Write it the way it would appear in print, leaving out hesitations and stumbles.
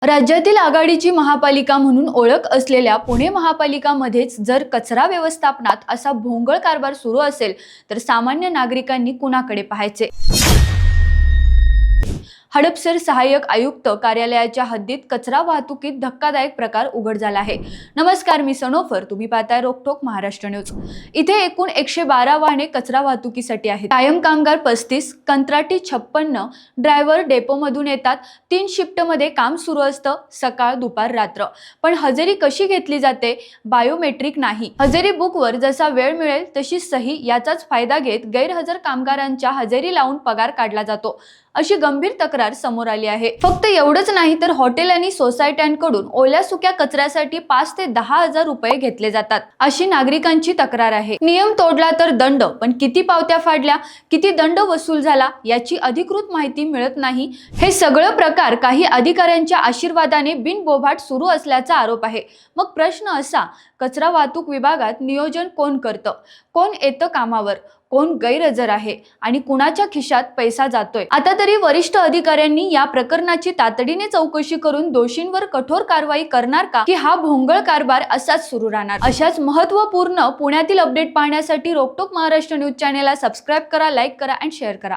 राज्यातील आघाडीची महापालिका म्हणून ओळख असलेल्या पुणे महापालिकामध्येच जर कचरा व्यवस्थापनात असा भोंगळ कारभार सुरू असेल तर सामान्य नागरिकांनी कुणाकडे पाहायचे? हडपसर सहाय्यक आयुक्त कार्यालयाच्या हद्दीत कचरा वाहतुकीत धक्कादायक प्रकार उघड झाला आहे। नमस्कार, मी सनोफर, तुम्ही पाहताय रोकठोक महाराष्ट्र न्यूज। इथे एकूण 112 वाहने कचरा वाहतुकीसाठी आहेत। कायम कामगार 35, कंत्राटी 56, ड्रायव्हर डेपोमधून येतात। 3 शिफ्टमध्ये काम सुरू असतं, सकाळ दुपार रात्र। पण हजेरी कशी घेतली जाते? बायोमेट्रिक नाही। हजेरी बुकवर जसा वेळ मिळेल तशी सही याचाच फायदा घेत गैरहजर कामगारांच्या हजेरी लावून पगार काढला जातो, अशी गंभीर तक्रार समोर आली आहे। फक्त एवढंच नाही तर हॉटेल आणि सोसायट्यांकडून ओल्या सुक्या कचऱ्यासाठी 5 ते 10 हजार रुपये घेतले जातात, अशी नागरिकांची तक्रार आहे। नियम तोडला तर दंड, पण किती पावत्या फाडल्या, किती दंड वसूल झाला याची अधिकृत माहिती मिळत नाही। हे सगळं प्रकार काही अधिकाऱ्यांच्या आशीर्वादाने बिनबोभाट सुरू असल्याचा आरोप आहे। मग प्रश्न असा, कचरा वाहतूक विभागात नियोजन कोण करतं? कोण येतं कामावर? कोण गैरहजर आहे आणि कुणाच्या खिशात पैसा जातोय? आता तरी वरिष्ठ अधिकाऱ्यांनी या प्रकरणाची तातडीने चौकशी करून दोषींवर कठोर कारवाई करणार का, की हा भोंगळ कारभार असाच सुरू राहणार? अशाच महत्त्वपूर्ण पुण्यातील अपडेट पाहण्यासाठी रोकठोक महाराष्ट्र न्यूज चॅनेलला सबस्क्राईब करा, लाईक करा आणि शेअर करा।